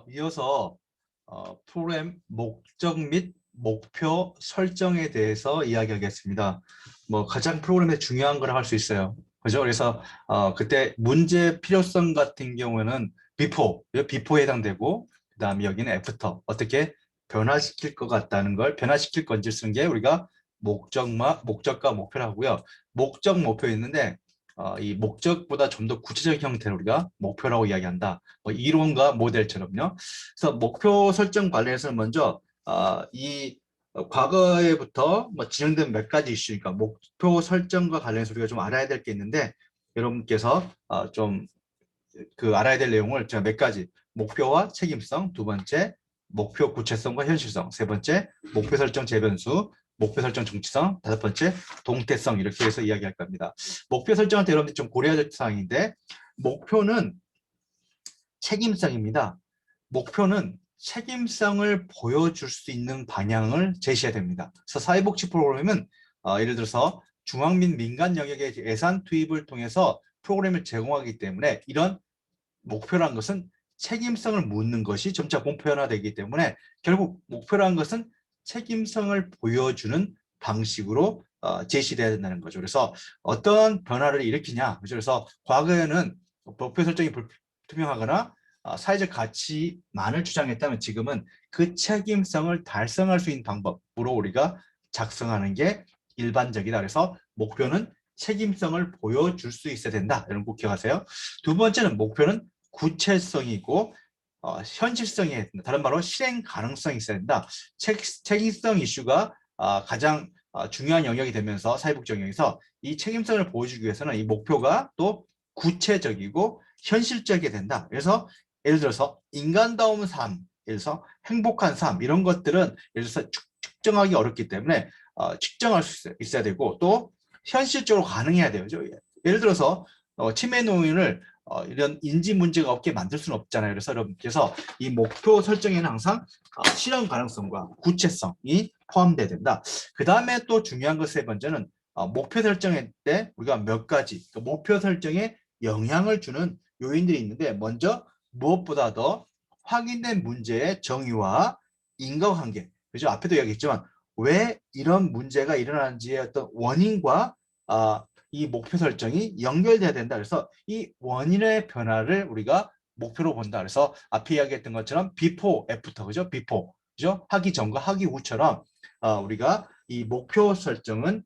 이어서 프로그램 목적 및 목표 설정에 대해서 이야기하겠습니다. 뭐 가장 프로그램에 중요한 거라 할 수 있어요. 그죠? 그래서 그때 문제 필요성 같은 경우에는 비포에 해당되고, 그다음에 여기는 애프터, 어떻게 변화시킬 것 같다는 걸 변화시킬 건지 쓰는 게 우리가 목적과 목표를 하고요. 목적, 목표 있는데 이 목적보다 좀 더 구체적인 형태를 우리가 목표라고 이야기한다. 뭐 이론과 모델처럼요. 그래서 목표 설정 관련해서는 먼저 이 과거에부터 뭐 진행된 몇 가지 이슈니까 목표 설정과 관련해서 우리가 좀 알아야 될 게 있는데, 여러분께서 좀 그 알아야 될 내용을 제가 몇 가지, 목표와 책임성, 두 번째 목표 구체성과 현실성, 세 번째 목표 설정 재변수, 목표 설정 정치성, 다섯 번째 동태성, 이렇게 해서 이야기할 겁니다. 목표 설정할 때 여러분들이 좀 고려해야 될 사항인데, 목표는 책임성입니다. 목표는 책임성을 보여줄 수 있는 방향을 제시해야 됩니다. 그래서 사회복지 프로그램은 예를 들어서 중앙 및 민간 영역의 예산 투입을 통해서 프로그램을 제공하기 때문에, 이런 목표라는 것은 책임성을 묻는 것이 점차 공표현화되기 때문에, 결국 목표라는 것은 책임성을 보여주는 방식으로 제시돼야 된다는 거죠. 그래서 어떤 변화를 일으키냐. 그래서 과거에는 목표 설정이 불투명하거나 사회적 가치만을 주장했다면, 지금은 그 책임성을 달성할 수 있는 방법으로 우리가 작성하는 게 일반적이다. 그래서 목표는 책임성을 보여줄 수 있어야 된다. 여러분 꼭 기억하세요. 두 번째는 목표는 구체성이고 현실성이 있다. 다른 말로 실행 가능성이 있어야 된다. 책임성 이슈가 가장 중요한 영역이 되면서, 사회복지 영역에서 이 책임성을 보여주기 위해서는 이 목표가 또 구체적이고 현실적이 된다. 그래서 예를 들어서 인간다운 삶, 예를 들어서 행복한 삶, 이런 것들은 예를 들어서 측정하기 어렵기 때문에 측정할 수 있어야 되고, 또 현실적으로 가능해야 돼요. 예를 들어서 치매 노인을 이런 인지 문제가 없게 만들 수는 없잖아요. 그래서 여러분께서 이 목표 설정에는 항상 실현 가능성과 구체성이 포함돼야 된다. 그 다음에 또 중요한 것 세 번째는 목표 설정할 때 우리가 몇 가지 목표 설정에 영향을 주는 요인들이 있는데, 먼저 무엇보다 더 확인된 문제의 정의와 인과관계. 그죠? 앞에도 이야기했지만 왜 이런 문제가 일어나는지의 어떤 원인과 이 목표 설정이 연결돼야 된다. 그래서 이 원인의 변화를 우리가 목표로 본다. 그래서 앞에 이야기했던 것처럼 비포, 애프터, 그죠? 비포, 그죠? 하기 전과 하기 후처럼 우리가 이 목표 설정은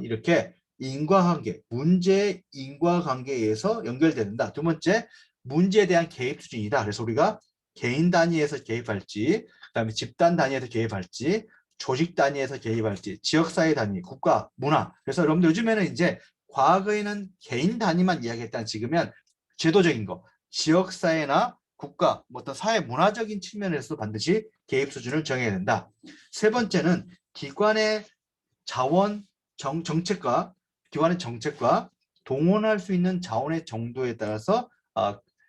이렇게 인과관계, 문제의 인과관계에 의해서 연결된다. 두 번째, 문제에 대한 개입 수준이다. 그래서 우리가 개인 단위에서 개입할지, 그다음에 집단 단위에서 개입할지, 조직 단위에서 개입할지, 지역사회 단위, 국가, 문화. 그래서 여러분들 요즘에는 이제 과거에는 개인 단위만 이야기했다면, 지금은 제도적인 거, 지역사회나 국가, 뭐 어떤 사회 문화적인 측면에서 반드시 개입 수준을 정해야 된다. 세 번째는 기관의 자원 정책과 기관의 정책과 동원할 수 있는 자원의 정도에 따라서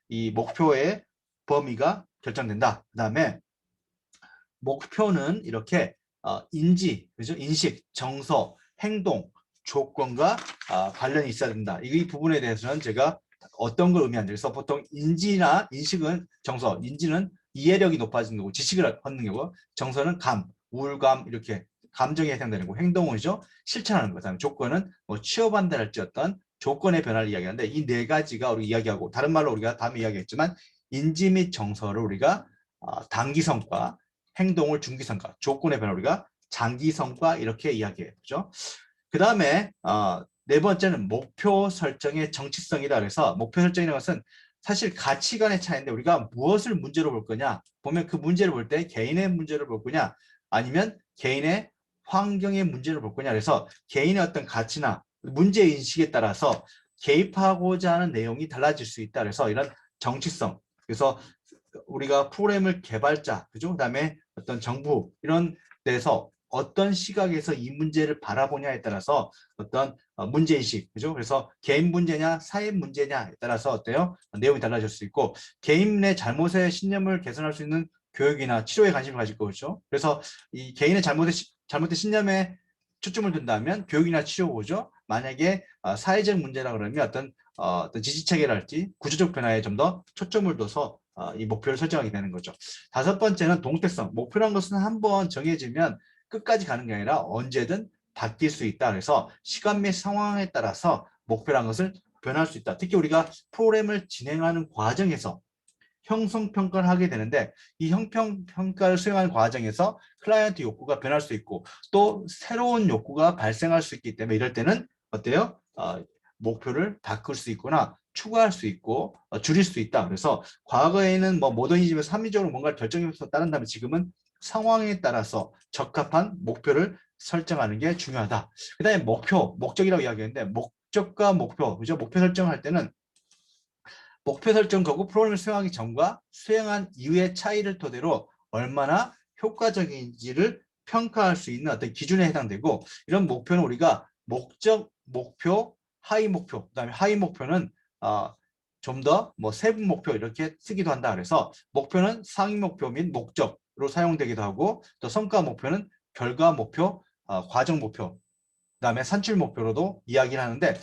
이 목표의 범위가 결정된다. 그다음에 목표는 이렇게 인지, 그죠? 인식, 정서, 행동, 조건과 관련이 있어야 된다. 이 부분에 대해서는 제가 어떤 걸 의미하는지, 그래서 보통 인지나 인식은 정서, 인지는 이해력이 높아지는 거고 지식을 얻는 거고, 정서는 감, 우울감, 이렇게 감정에 해당되는 거고, 행동은죠 실천하는 거. 다음에 조건은 뭐 취업한다랄지 어떤 조건의 변화를 이야기하는데, 이 네 가지가 우리 이야기하고, 다른 말로 우리가 다음에 이야기했지만 인지 및 정서를 우리가 단기성과, 행동을 중기성과, 조건의 변화 우리가 장기성과 이렇게 이야기해요. 그죠? 그 다음에 네 번째는 목표 설정의 정치성이다. 그래서 목표 설정이라는 것은 사실 가치관의 차이인데, 우리가 무엇을 문제로 볼 거냐, 보면 그 문제를 볼 때 개인의 문제를 볼 거냐, 아니면 개인의 환경의 문제를 볼 거냐. 그래서 개인의 어떤 가치나 문제인식에 따라서 개입하고자 하는 내용이 달라질 수 있다. 그래서 이런 정치성, 그래서 우리가 프로그램을 개발자, 그죠? 그다음에 어떤 정부, 이런 데서 어떤 시각에서 이 문제를 바라보냐에 따라서 어떤 문제인식, 그죠? 그래서 개인 문제냐, 사회 문제냐에 따라서 어때요? 내용이 달라질 수 있고, 개인의 잘못의 신념을 개선할 수 있는 교육이나 치료에 관심을 가질 거죠. 그래서 이 개인의 잘못된 신념에 초점을 둔다면 교육이나 치료죠. 만약에 사회적 문제라 그러면 어떤 지지 체계랄지 구조적 변화에 좀 더 초점을 둬서 이 목표를 설정하게 되는 거죠. 다섯 번째는 동태성. 목표란 것은 한번 정해지면 끝까지 가는 게 아니라 언제든 바뀔 수 있다. 그래서 시간 및 상황에 따라서 목표란 것을 변할 수 있다. 특히 우리가 프로그램을 진행하는 과정에서 형성평가를 하게 되는데 이 형평평가를 수행하는 과정에서 클라이언트 욕구가 변할 수 있고 또 새로운 욕구가 발생할 수 있기 때문에 이럴 때는 어때요? 목표를 바꿀 수 있거나 추가할 수 있고 줄일 수 있다. 그래서 과거에는 뭐 모더니즘에서 합리적으로 뭔가를 결정해서 따른다면 지금은 상황에 따라서 적합한 목표를 설정하는 게 중요하다. 그 다음에 목적이라고 이야기했는데 목적과 목표, 그죠? 목표 설정할 때는 목표 설정 거고 프로그램을 수행하기 전과 수행한 이후의 차이를 토대로 얼마나 효과적인지를 평가할 수 있는 어떤 기준에 해당되고 이런 목표는 우리가 목적, 목표, 하위 목표, 그다음에 하위 목표는 좀 더 뭐 세부 목표 이렇게 쓰기도 한다. 그래서 목표는 상위 목표 및 목적으로 사용되기도 하고 또 성과 목표는 결과 목표, 과정 목표, 그다음에 산출 목표로도 이야기를 하는데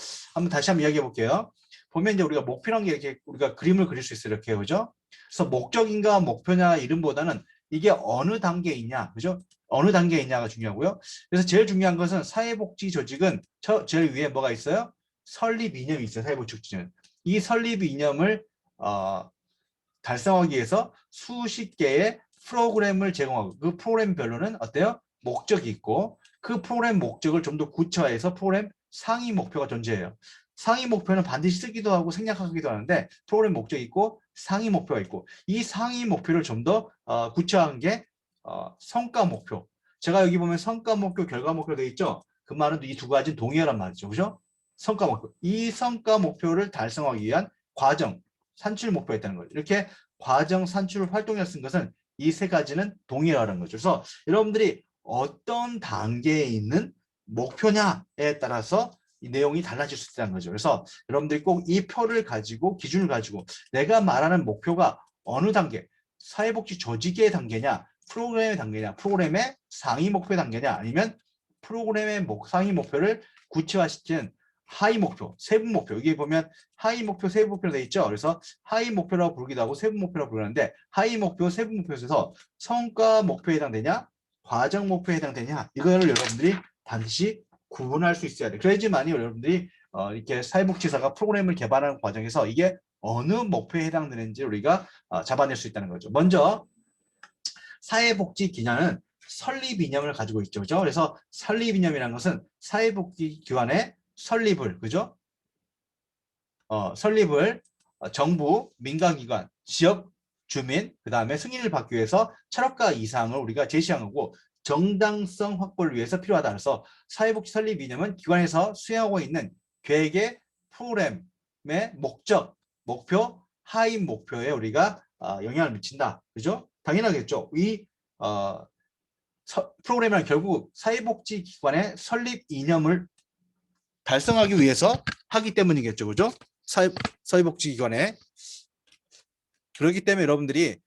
다시 한번 이야기해 볼게요. 보면 이제 우리가 목표란 게 이렇게 우리가 그림을 그릴 수 있어요. 이렇게 그죠? 그래서 목적인가 목표냐 이름보다는 이게 어느 단계에 있냐, 그죠? 어느 단계에 있냐가 중요하고요. 그래서 제일 중요한 것은 사회복지 조직은 제일 위에 뭐가 있어요? 설립 이념이 있어요. 사회복지 조직은 이 설립 이념을 달성하기 위해서 수십 개의 프로그램을 제공하고 그 프로그램별로는 어때요? 목적이 있고 그 프로그램 목적을 좀 더 구체화해서 프로그램 상위 목표가 존재해요. 상위 목표는 반드시 쓰기도 하고 생략하기도 하는데 프로그램 목적이 있고 상위 목표가 있고 이 상위 목표를 좀 더 구체화한 게 성과 목표. 제가 여기 보면 성과 목표, 결과 목표 되어 있죠. 그 말은 이 두 가지는 동일한 말이죠. 그죠? 성과 목표. 이 성과 목표를 달성하기 위한 과정, 산출 목표가 있다는 거죠. 이렇게 과정, 산출, 활동을 쓴 것은 이 세 가지는 동일하다는 거죠. 그래서 여러분들이 어떤 단계에 있는 목표냐에 따라서 이 내용이 달라질 수 있다는 거죠. 그래서 여러분들이 꼭 이 표를 가지고 기준을 가지고 내가 말하는 목표가 어느 단계, 사회복지 조직의 단계냐, 프로그램의 단계냐, 프로그램의 상위 목표 단계냐, 아니면 프로그램의 상위 목표를 구체화시키는 하위 목표, 세부 목표. 여기 보면 하위 목표, 세부 목표로 되어 있죠. 그래서 하위 목표라고 부르기도 하고 세부 목표라고 부르는데 하위 목표, 세부 목표에서 성과 목표에 해당되냐, 과정 목표에 해당되냐 이거를 여러분들이 반드시 구분할 수 있어야 돼. 그래야지만이 여러분들이 이렇게 사회복지사가 프로그램을 개발하는 과정에서 이게 어느 목표에 해당되는지 우리가 잡아낼 수 있다는 거죠. 먼저 사회복지 기관은 설립 이념을 가지고 있죠. 그죠? 그래서 설립 이념이라는 것은 사회복지 기관의 설립을, 그죠? 설립을 정부, 민간기관, 지역 주민, 그 다음에 승인을 받기 위해서 철학과 이상을 우리가 제시한 거고 정당성 확보를 위해서 필요하다. 그래서 사회복지 설립 이념은 기관에서 수행하고 있는 계획의 프로그램의 목적, 목표, 하위 목표에 우리가 영향을 미친다. 그죠? 당연하겠죠. 이 프로그램은 결국 사회복지 기관의 설립 이념을 달성하기 위해서 하기 때문이겠죠. 그죠? 사회복지기관에. 그렇기 때문에 여러분들이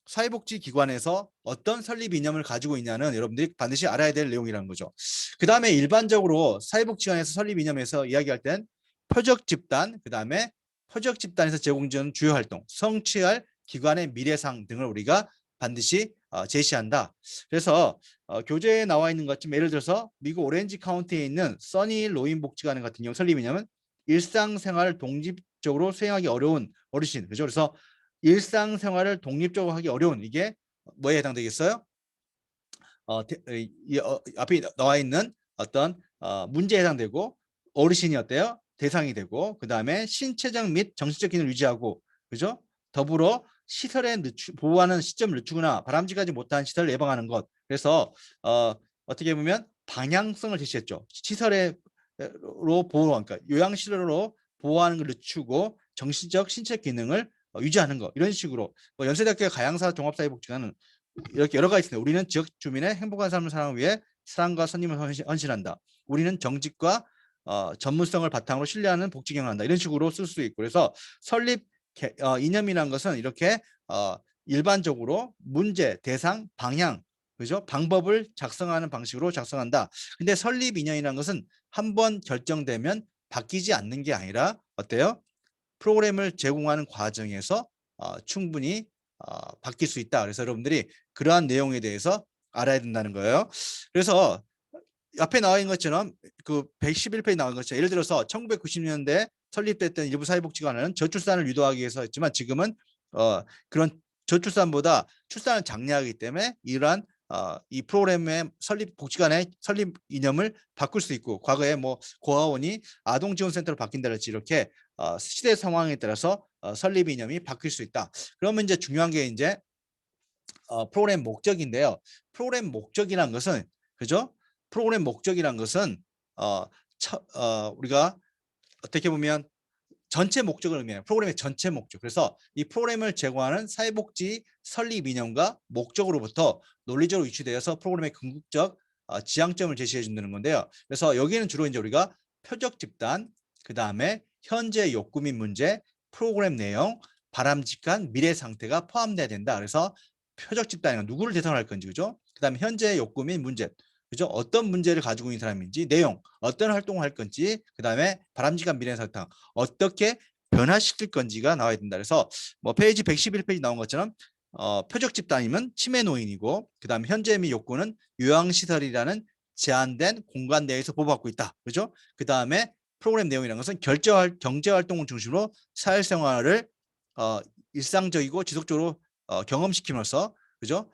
사회복지기관에서 어떤 설립 이념을 가지고 있냐는 여러분들이 반드시 알아야 될 내용이라는 거죠. 그 다음에 일반적으로 사회복지기관에서 설립 이념에서 이야기할 땐 표적 집단, 그 다음에 표적 집단에서 제공되는 주요 활동, 성취할 기관의 미래상 등을 우리가 반드시 제시한다. 그래서 교재에 나와 있는 것처럼 예를 들어서 미국 오렌지 카운티에 있는 써니 로인 복지관 같은 경우 설립 이념은 일상생활을 독립적으로 수행하기 어려운 어르신, 그죠? 그래서 일상생활을 독립적으로 하기 어려운 이게 뭐에 해당되겠어요? 앞에 나와 있는 어떤 문제에 해당되고 어르신이 어때요? 대상이 되고 그 다음에 신체적 및 정신적 기능을 유지하고 그죠? 더불어 시설에 보호하는 시점을 늦추거나 바람직하지 못한 시설을 예방하는 것. 그래서 어떻게 보면 방향성을 제시했죠. 시설로 보호, 그러니까 요양시설로 보호하는 걸 늦추고 정신적, 신체 기능을 유지하는 것. 이런 식으로 연세대학교 가양사 종합사회복지관은 이렇게 여러 가지 있습니다. 우리는 지역 주민의 행복한 삶을 살아가기 위해 사랑과 선임을 헌신한다. 우리는 정직과 전문성을 바탕으로 신뢰하는 복지 경영한다. 이런 식으로 쓸 수 있고 그래서 설립 이념이라는 것은 이렇게 일반적으로 문제, 대상, 방향, 그죠? 방법을 작성하는 방식으로 작성한다. 근데 설립 이념이라는 것은 한번 결정되면 바뀌지 않는 게 아니라 어때요? 프로그램을 제공하는 과정에서 충분히 바뀔 수 있다. 그래서 여러분들이 그러한 내용에 대해서 알아야 된다는 거예요. 그래서 앞에 나와 있는 것처럼 그 111페이지 나온 것처럼 예를 들어서 1990년대 설립됐던 일부 사회복지관은 저출산을 유도하기 위해서 했지만 지금은 그런 저출산보다 출산을 장려하기 때문에 이러한 이 프로그램의 설립 복지관의 설립 이념을 바꿀 수 있고 과거에 뭐 고아원이 아동지원센터로 바뀐다든지 이렇게 시대 상황에 따라서 설립 이념이 바뀔 수 있다. 그러면 이제 중요한 게 이제 프로그램 목적인데요. 프로그램 목적이란 것은 그죠? 프로그램 목적이란 것은 우리가 어떻게 보면 전체 목적을 의미해요. 프로그램의 전체 목적. 그래서 이 프로그램을 제공하는 사회복지 설립 이념과 목적으로부터 논리적으로 유추되어서 프로그램의 궁극적 지향점을 제시해 준다는 건데요. 그래서 여기는 주로 이제 우리가 표적 집단, 그 다음에 현재 욕구 및 문제, 프로그램 내용, 바람직한 미래 상태가 포함돼야 된다. 그래서 표적 집단은 누구를 대상할 건지, 그죠? 그 다음에 현재 욕구 및 문제, 그죠? 어떤 문제를 가지고 있는 사람인지, 내용, 어떤 활동을 할 건지, 그 다음에 바람직한 미래 상태, 어떻게 변화시킬 건지가 나와야 된다. 그래서 뭐 페이지 111페이지 나온 것처럼 표적 집단이면 치매 노인이고 그다음 현재 및 욕구는 요양시설이라는 제한된 공간 내에서 보호받고 있다. 그죠? 그다음에 프로그램 내용이라는 것은 경제활동을 중심으로 사회생활을 일상적이고 지속적으로 경험시킴으로써 그죠?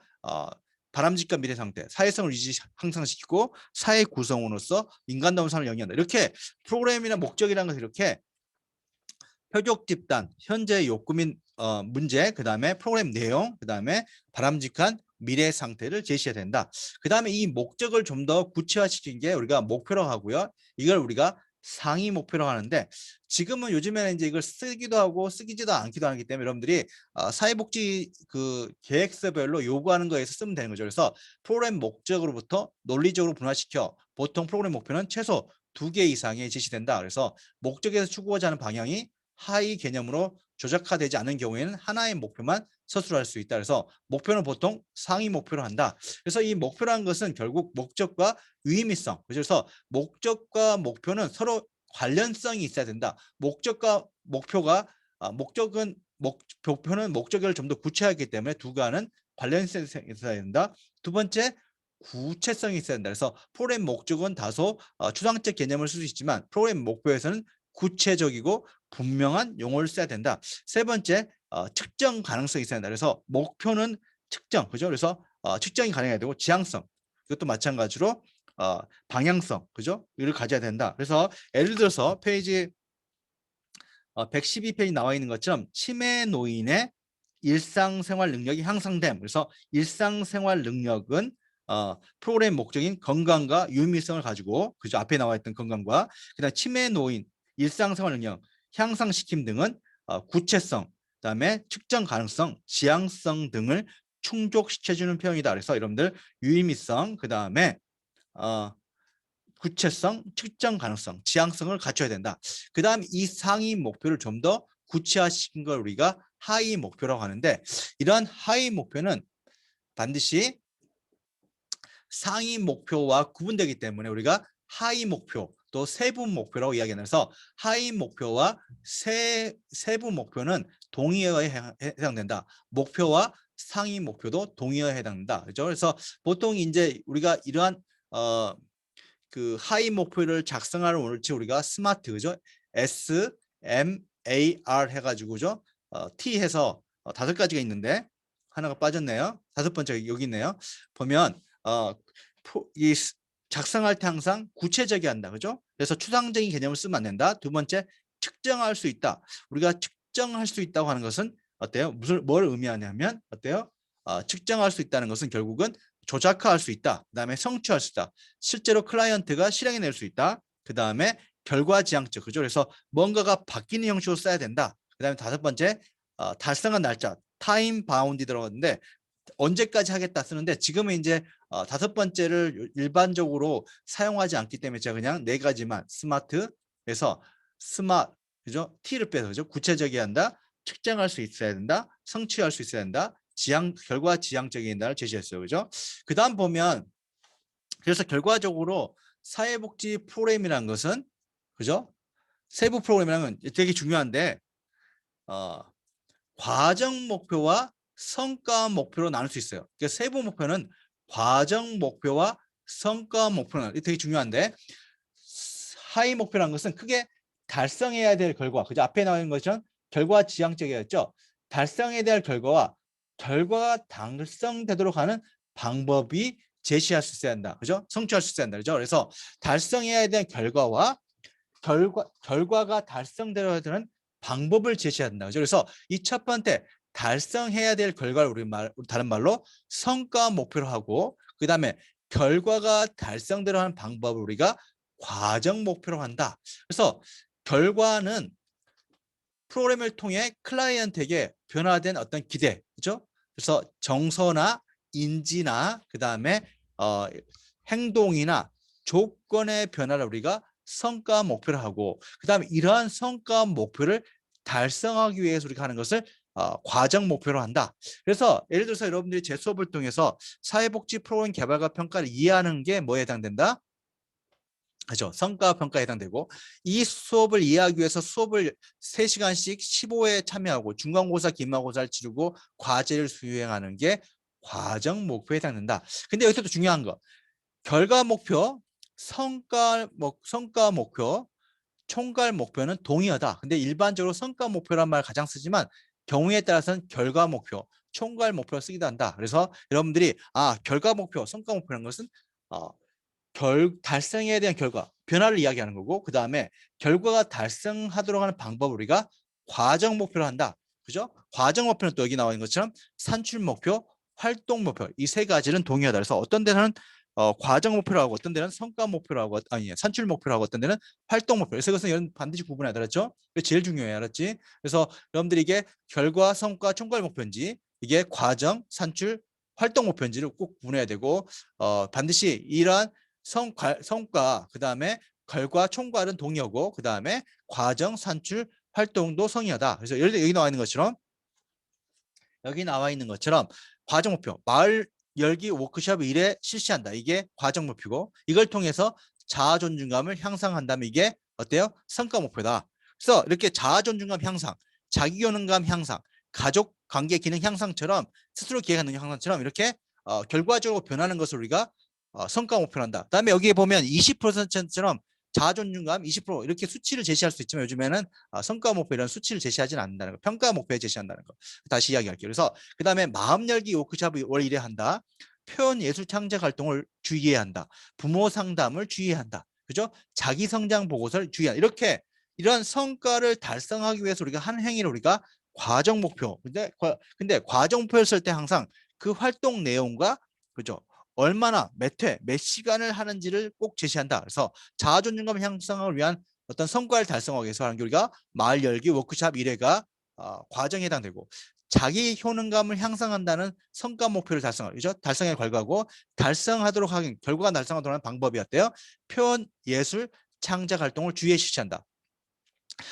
바람직한 미래 상태, 사회성을 유지 향상시키고 사회 구성원으로서 인간다운 삶을 영위한다. 이렇게 프로그램이나 목적이라는 것을 이렇게 표적 집단, 현재 욕구 및 문제, 그 다음에 프로그램 내용, 그 다음에 바람직한 미래 상태를 제시해야 된다. 그 다음에 이 목적을 좀 더 구체화시킨 게 우리가 목표라고 하고요. 이걸 우리가 상위 목표라고 하는데 지금은 요즘에는 이제 이걸 쓰기도 하고 쓰기지도 않기도 하기 때문에 여러분들이 사회복지 그 계획서별로 요구하는 거에서 쓰면 되는 거죠. 그래서 프로그램 목적으로부터 논리적으로 분화시켜 보통 프로그램 목표는 최소 2개 이상이 제시된다. 그래서 목적에서 추구하자 하는 방향이 하위 개념으로 조작화되지 않은 경우에는 하나의 목표만 서술할 수 있다. 그래서 목표는 보통 상위 목표로 한다. 그래서 이 목표라는 것은 결국 목적과 유의미성. 그래서 목적과 목표는 서로 관련성이 있어야 된다. 목적과 목표가 목표는 목적을 좀 더 구체화하기 때문에 두 가는 관련성이 있어야 된다. 두 번째 구체성이 있어야 된다. 그래서 프로그램 목적은 다소 추상적 개념을 쓸 수 있지만 프로그램 목표에서는 구체적이고 분명한 용어를 써야 된다. 세 번째, 측정 가능성이 있어야 된다. 그래서 목표는 측정, 그죠? 그래서 측정이 가능해야 되고 지향성, 이것도 마찬가지로 방향성, 그죠? 이를 가져야 된다. 그래서 예를 들어서 페이지 112페이지 나와 있는 것처럼 치매 노인의 일상생활 능력이 향상됨. 그래서 일상생활 능력은 프로그램 목적인 건강과 유의미성을 가지고 그죠 앞에 나와 있던 건강과 그다음 치매 노인 일상생활 능력 향상시킴 등은 구체성, 그다음에 측정 가능성, 지향성 등을 충족시켜주는 표현이다. 그래서 여러분들 유의미성, 그다음에 구체성, 측정 가능성, 지향성을 갖춰야 된다. 그다음 이 상위 목표를 좀 더 구체화시킨 걸 우리가 하위 목표라고 하는데 이러한 하위 목표는 반드시 상위 목표와 구분되기 때문에 우리가 하위 목표 또 세부 목표라고 이야기하면서 하위 목표와 세부 목표는 동의어에 해당된다. 목표와 상위 목표도 동의어에 해당된다. 그렇죠? 그래서 보통 이제 우리가 이러한 그 하위 목표를 작성하는 원칙 우리가 스마트 그죠? SMAR 해가지고죠. T 해서 5가지가 있는데 하나가 빠졌네요. 5번째 여기 있네요. 보면 이 작성할 때 항상 구체적이 한다. 그죠? 그래서 추상적인 개념을 쓰면 안 된다. 두 번째 측정할 수 있다. 우리가 측정할 수 있다고 하는 것은 어때요? 뭘 의미하냐면 어때요? 측정할 수 있다는 것은 결국은 조작화할 수 있다. 그다음에 성취할 수 있다. 실제로 클라이언트가 실행해낼 수 있다. 그다음에 결과 지향적 그죠? 그래서 뭔가가 바뀌는 형식으로 써야 된다. 그다음에 5번째 달성한 날짜 타임 바운드 들어갔는데 언제까지 하겠다 쓰는데 지금은 이제 5번째를 일반적으로 사용하지 않기 때문에 제가 그냥 4가지만 스마트에서 스마트 그죠? T를 빼서 그죠? 구체적이어야 한다. 측정할 수 있어야 된다. 성취할 수 있어야 된다. 결과 지향적인 단을 제시했어요. 그죠? 그 다음 보면 그래서 결과적으로 사회복지 프로그램이라는 것은 그죠? 세부 프로그램이라는 건 되게 중요한데 과정 목표와 성과 목표로 나눌 수 있어요. 그러니까 세부 목표는 과정 목표와 성과 목표는 이게 되게 중요한데 하위 목표라는 것은 크게 달성해야 될 결과. 그죠? 앞에 나와 있는 것처럼 결과 지향적이었죠. 달성해야 될 결과와 결과가 달성되도록 하는 방법이 제시할 수 있어야 한다. 그죠? 성취할 수 있어야 한다. 그죠? 그래서 달성해야 될 결과와 결과가 달성되어야 되는 방법을 제시한다. 그죠? 그래서 이 첫 번째 달성해야 될 결과를 우리 다른 말로 성과 목표로 하고 그다음에 결과가 달성되려 하는 방법을 우리가 과정 목표로 한다. 그래서 결과는 프로그램을 통해 클라이언트에게 변화된 어떤 기대, 그죠? 그래서 정서나 인지나 그다음에 행동이나 조건의 변화를 우리가 성과 목표로 하고 그다음에 이러한 성과 목표를 달성하기 위해서 우리가 하는 것을 과정 목표로 한다. 그래서 예를 들어서 여러분들이 제 수업을 통해서 사회복지 프로그램 개발과 평가를 이해하는 게 뭐에 해당된다? 그죠. 성과 평가에 해당되고 이 수업을 이해하기 위해서 수업을 3시간씩 15회 참여하고 중간고사, 기말고사를 치르고 과제를 수행하는 게 과정 목표에 해당된다. 근데 여기서 또 중요한 거. 결과 목표, 성과 목표, 총괄 목표는 동의하다. 근데 일반적으로 성과 목표란 말 가장 쓰지만 경우에 따라서는 결과 목표, 총괄 목표를 쓰기도 한다. 그래서 여러분들이 결과 목표, 성과 목표라는 것은 어, 달성해야 되는 결과, 변화를 이야기하는 거고 그 다음에 결과가 달성하도록 하는 방법을 우리가 과정 목표로 한다. 그죠? 과정 목표는 또 여기 나와 있는 것처럼 산출 목표, 활동 목표 이 세 가지는 동의하다. 그래서 어떤 데는 과정 목표로 하고 어떤 데는 성과 목표로 하고 산출 목표로 하고 어떤 데는 활동 목표. 그래서 이것은 반드시 구분해야 돼. 알았죠? 그게 제일 중요해. 알았지? 그래서 여러분들이 이게 결과, 성과, 총괄 목표인지 이게 과정, 산출, 활동 목표인지를 꼭 구분해야 되고 반드시 이러한 성과, 그 다음에 결과, 총괄은 동의하고 그 다음에 과정, 산출, 활동도 성의하다. 그래서 예를 들어 여기 나와 있는 것처럼 과정 목표, 마을 열기 워크숍 1회 실시한다. 이게 과정 목표고 이걸 통해서 자아 존중감을 향상한다면 이게 어때요? 성과 목표다. 그래서 이렇게 자아 존중감 향상, 자기 효능감 향상, 가족 관계 기능 향상처럼 스스로 기획하는 향상처럼 이렇게 결과적으로 변하는 것을 우리가 성과 목표로 한다. 그다음에 여기에 보면 20%처럼 자아 존중감 20% 이렇게 수치를 제시할 수 있지만 요즘에는 성과 목표 이런 수치를 제시하지는 않는다는 거. 평가 목표에 제시한다는 거. 다시 이야기할게요. 그래서 그다음에 마음 열기 워크숍을 월 1회 한다. 표현 예술 창작 활동을 주의해야 한다. 부모 상담을 주의해야 한다. 그죠? 자기 성장 보고서를 주의한다. 이렇게 이런 성과를 달성하기 위해서 우리가 한 행위를 우리가 과정 목표. 근데 과정 목표를 쓸 때 항상 그 활동 내용과 그죠? 얼마나 몇 회, 몇 시간을 하는지를 꼭 제시한다. 그래서 자아 존중감 향상을 위한 어떤 성과를 달성하기 위해서 하는 게 우리가 마을 열기 워크숍 1회가 과정에 해당되고 자기 효능감을 향상한다는 성과 목표를 달성하죠. 달성의 결과고 달성하도록 하긴 결과가 달성하도록 하는 방법이 어때요? 표현, 예술, 창작 활동을 주의해 실시한다.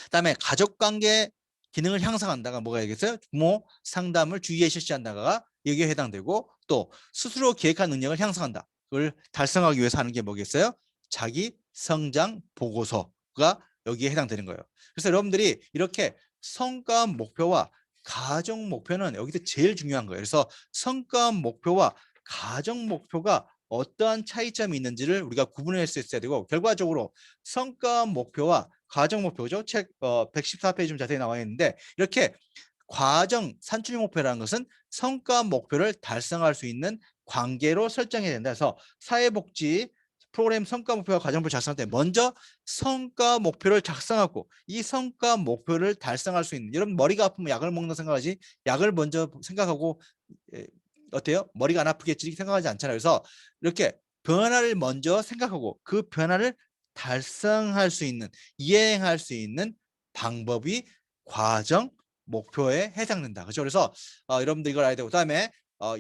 그다음에 가족관계 기능을 향상한다가 뭐가 되겠어요? 부모 상담을 주의해 실시한다가 여기에 해당되고 또 스스로 기획한 능력을 향상한다. 그걸 달성하기 위해서 하는 게 뭐겠어요? 자기 성장 보고서가 여기에 해당되는 거예요. 그래서 여러분들이 이렇게 성과 목표와 가정 목표는 여기서 제일 중요한 거예요. 그래서 성과 목표와 가정 목표가 어떠한 차이점이 있는지를 우리가 구분할 수 있어야 되고 결과적으로 성과 목표와 과정 목표죠. 책 114페이지 좀 자세히 나와 있는데 이렇게 과정 산출 목표라는 것은 성과 목표를 달성할 수 있는 관계로 설정해야 된다. 그래서 사회복지 프로그램 성과 목표와 과정 목표를 작성할 때 먼저 성과 목표를 작성하고 이 성과 목표를 달성할 수 있는 여러분 머리가 아프면 약을 먹는 생각하지 약을 먼저 생각하고 어때요? 머리가 안 아프겠지 이렇게 생각하지 않잖아요. 그래서 이렇게 변화를 먼저 생각하고 그 변화를 달성할 수 있는 이행할 수 있는 방법이 과정 목표에 해당된다. 그렇죠? 그래서 여러분들 이걸 알아야 되고 그다음에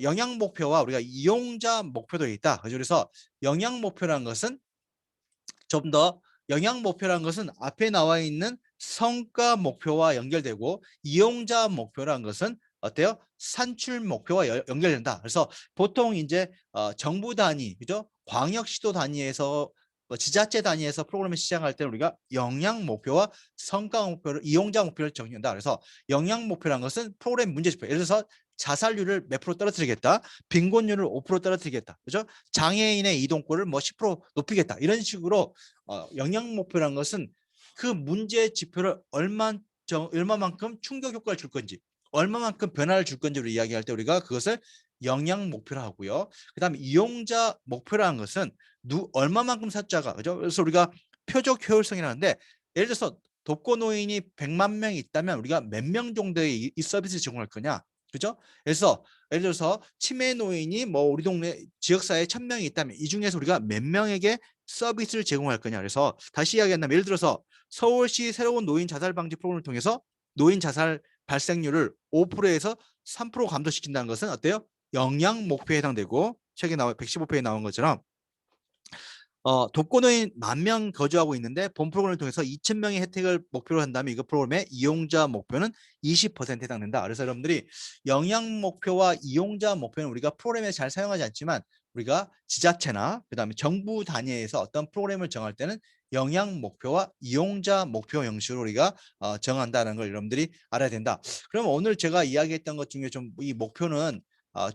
영향 목표와 우리가 이용자 목표도 있다. 그렇죠? 그래서 영향 목표라는 것은 좀 더 영향 목표라는 것은 앞에 나와 있는 성과 목표와 연결되고 이용자 목표라는 것은 어때요? 산출 목표와 연결된다. 그래서 보통 이제 정부 단위, 그죠? 광역시도 단위에서 지자체 단위에서 프로그램을 시작할 때는 우리가 영양 목표와 성과 목표를 이용자 목표를 정한다. 그래서 영양 목표란 것은 프로그램 문제 지표. 예를 들어서 자살률을 몇 프로 떨어뜨리겠다. 빈곤율을 5% 떨어뜨리겠다. 그죠? 장애인의 이동권을 뭐 10% 높이겠다. 이런 식으로 영양 목표란 것은 그 문제 지표를 얼마만큼 충격 효과를 줄 건지, 얼마만큼 변화를 줄 건지를 이야기할 때 우리가 그것을 영양 목표로 하고요. 그다음에 이용자 목표라는 것은 얼마만큼 삭자가 그죠? 그래서 우리가 표적 효율성이라는데 예를 들어서 독거노인이 100만 명이 있다면 우리가 몇 명 정도의 이 서비스를 제공할 거냐? 그죠? 그래서 예를 들어서 치매 노인이 뭐 우리 동네 지역사회에 1000명이 있다면 이 중에서 우리가 몇 명에게 서비스를 제공할 거냐? 그래서 다시 이야기한다면 예를 들어서 서울시 새로운 노인 자살 방지 프로그램을 통해서 노인 자살 발생률을 5%에서 3% 감소시킨다는 것은 어때요? 영양 목표에 해당되고 책에 나와 115페이지에 나온 것처럼 독거노인 10,000명 거주하고 있는데 본 프로그램을 통해서 2,000명의 혜택을 목표로 한다면 이거 프로그램의 이용자 목표는 20%에 해당된다. 그래서 여러분들이 영양 목표와 이용자 목표는 우리가 프로그램에 잘 사용하지 않지만 우리가 지자체나 그다음에 정부 단위에서 어떤 프로그램을 정할 때는 영양 목표와 이용자 목표 형식으로 우리가 정한다는 걸 여러분들이 알아야 된다. 그럼 오늘 제가 이야기했던 것 중에 좀 이 목표는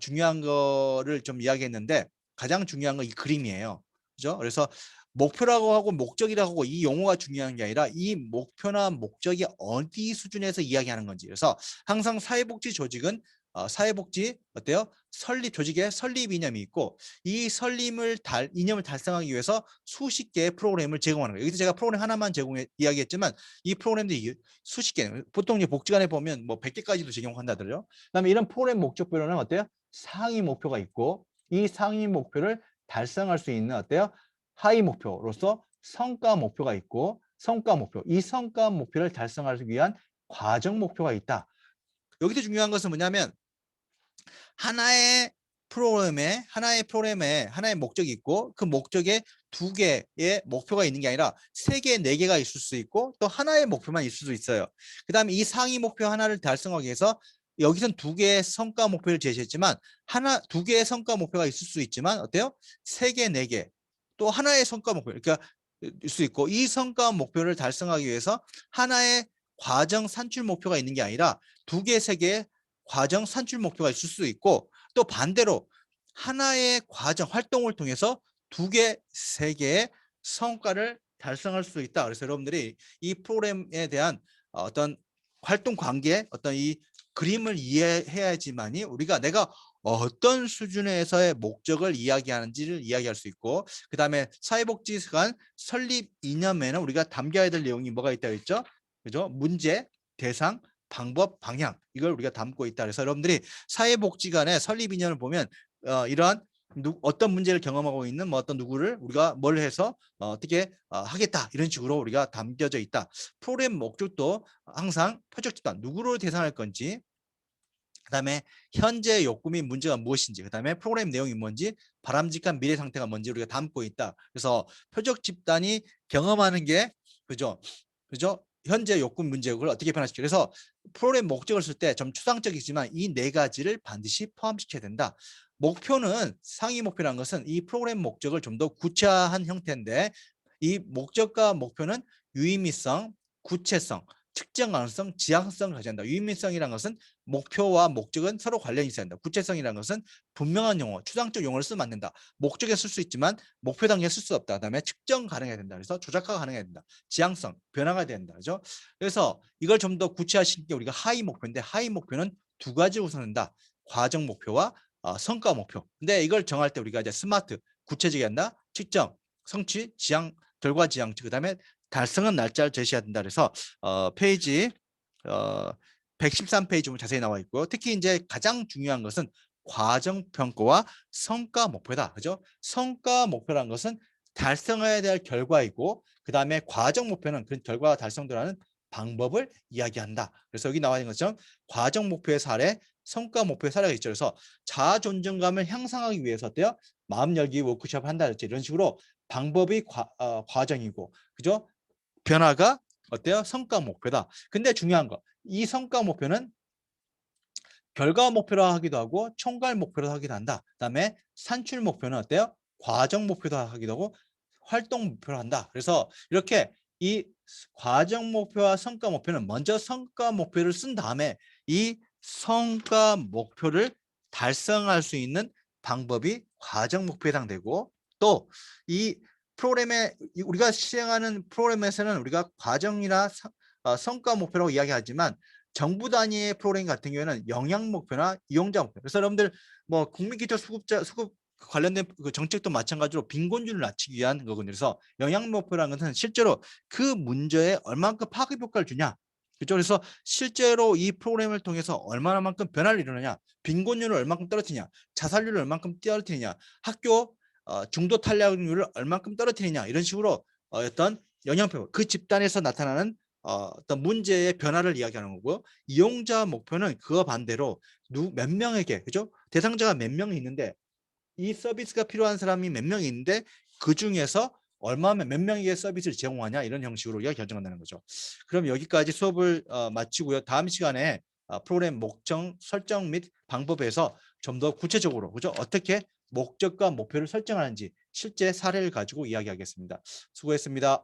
중요한 거를 좀 이야기했는데 가장 중요한 건 이 그림이에요. 그죠? 그래서 목표라고 하고 목적이라고 하고 이 용어가 중요한 게 아니라 이 목표나 목적이 어디 수준에서 이야기하는 건지. 그래서 항상 사회복지 조직은 사회복지 어때요? 설립 조직의 설립 이념이 있고 이 이념을 달성하기 위해서 수십 개의 프로그램을 제공하는 거예요. 여기서 제가 프로그램 하나만 이야기했지만 이 프로그램들이 수십 개, 보통 복지관에 보면 뭐 100개까지도 제공한다더래요. 그다음에 이런 프로그램 목적별로는 어때요? 상위 목표가 있고 이 상위 목표를 달성할 수 있는 어때요? 하위 목표로서 성과 목표가 있고 성과 목표, 이 성과 목표를 달성하기 위한 과정 목표가 있다. 여기서 중요한 것은 뭐냐면 하나의 목적이 있고 그 목적에 2개의 목표가 있는 게 아니라 3개, 4개가 있을 수 있고 또 하나의 목표만 있을 수 있어요. 그 다음에 이 상위 목표 하나를 달성하기 위해서 여기선 2개의 성과 목표를 제시했지만 2개의 성과 목표가 있을 수 있지만 어때요? 3개, 4개 또 하나의 성과 목표 그러니까 있을 수 있고 이 성과 목표를 달성하기 위해서 하나의 과정 산출 목표가 있는 게 아니라 2개, 3개의 과정 산출 목표가 있을 수 있고 또 반대로 하나의 과정 활동을 통해서 2개, 3개의 성과를 달성할 수 있다. 그래서 여러분들이 이 프로그램에 대한 어떤 활동 관계, 어떤 이 그림을 이해해야지만이 우리가 내가 어떤 수준에서의 목적을 이야기하는지를 이야기할 수 있고 그 다음에 사회복지관 설립 이념에는 우리가 담겨야 될 내용이 뭐가 있다고 했죠? 그죠? 문제, 대상, 방법, 방향 이걸 우리가 담고 있다. 그래서 여러분들이 사회복지관의 설립 이념을 보면 이러한 어떤 문제를 경험하고 있는 어떤 누구를 우리가 뭘 해서 어떻게 하겠다 이런 식으로 우리가 담겨져 있다. 프로그램 목적도 항상 표적 집단 누구를 대상할 건지 그다음에 현재 욕구 및 문제가 무엇인지 그다음에 프로그램 내용이 뭔지 바람직한 미래 상태가 뭔지 우리가 담고 있다. 그래서 표적 집단이 경험하는 게 그죠? 현재 욕구 문제 그걸 어떻게 변화시켜 그래서 프로그램 목적을 쓸 때 좀 추상적이지만 이 4가지를 반드시 포함시켜야 된다. 목표는 상위 목표라는 것은 이 프로그램 목적을 좀 더 구체화한 형태인데 이 목적과 목표는 유의미성, 구체성, 측정 가능성, 지향성을 가져야 한다. 유의미성이라는 것은 목표와 목적은 서로 관련이 있어야 한다. 구체성이라는 것은 분명한 용어, 추상적 용어를 쓰면 안 된다. 목적에 쓸 수 있지만 목표 단계에 쓸 수 없다. 그다음에 측정 가능해야 된다. 그래서 조작화가 가능해야 된다. 지향성, 변화가 된다. 그죠? 그래서 이걸 좀 더 구체화시킨 게 우리가 하위 목표인데 하위 목표는 2가지 우선한다. 과정 목표와 성과 목표. 근데 이걸 정할 때 우리가 이제 스마트, 구체적이 한다. 측정, 성취, 지향, 결과 지향치 그다음에 달성한 날짜를 제시해야 된다. 그래서 페이지 113페이지 보면 자세히 나와 있고 특히 이제 가장 중요한 것은 과정 평가와 성과 목표다. 그죠? 성과 목표라는 것은 달성해야 될 결과이고 그다음에 과정 목표는 그 결과가 달성되라는 방법을 이야기한다. 그래서 여기 나와 있는 것처럼 과정 목표의 사례, 성과 목표의 사례가 있죠. 그래서 자아 존중감을 향상하기 위해서 어때요? 마음 열기 워크숍을 한다. 이런 식으로 방법이 과정이고 그죠? 변화가 어때요? 성과 목표다. 근데 중요한 거, 이 성과 목표는 결과 목표로 하기도 하고 총괄 목표로 하기도 한다. 그다음에 산출 목표는 어때요? 과정 목표로 하기도 하고 활동 목표를 한다. 그래서 이렇게 이 과정 목표와 성과 목표는 먼저 성과 목표를 쓴 다음에 이 성과 목표를 달성할 수 있는 방법이 과정 목표에 해당되고, 또 이 프로그램에 우리가 시행하는 프로그램에서는 우리가 과정이나 성과 목표라고 이야기하지만 정부 단위의 프로그램 같은 경우에는 영양 목표나 이용자 목표. 그래서 여러분들 뭐 국민기초 수급 관련된 그 정책도 마찬가지로 빈곤율을 낮추기 위한 거거든요. 그래서 영양 목표라는 것은 실제로 그 문제에 얼만큼 파급 효과를 주냐. 그렇죠. 그래서 실제로 이 프로그램을 통해서 얼마나만큼 변화를 이루느냐, 빈곤율을 얼만큼 떨어뜨리냐, 자살률을 얼만큼 떨어뜨리냐, 학교 중도 탈락률을 얼만큼 떨어뜨리냐, 이런 식으로 어떤 영향표, 그 집단에서 나타나는 어떤 문제의 변화를 이야기하는 거고요. 이용자 목표는 그와 반대로 몇 명에게, 그죠? 대상자가 몇 명이 있는데 이 서비스가 필요한 사람이 몇 명이 있는데 그 중에서 얼마면 몇 명에게 서비스를 제공하냐, 이런 형식으로 우리가 결정한다는 거죠. 그럼 여기까지 수업을 마치고요. 다음 시간에 프로그램 목적 설정 및 방법에서 좀 더 구체적으로, 그죠? 어떻게 목적과 목표를 설정하는지 실제 사례를 가지고 이야기하겠습니다. 수고했습니다.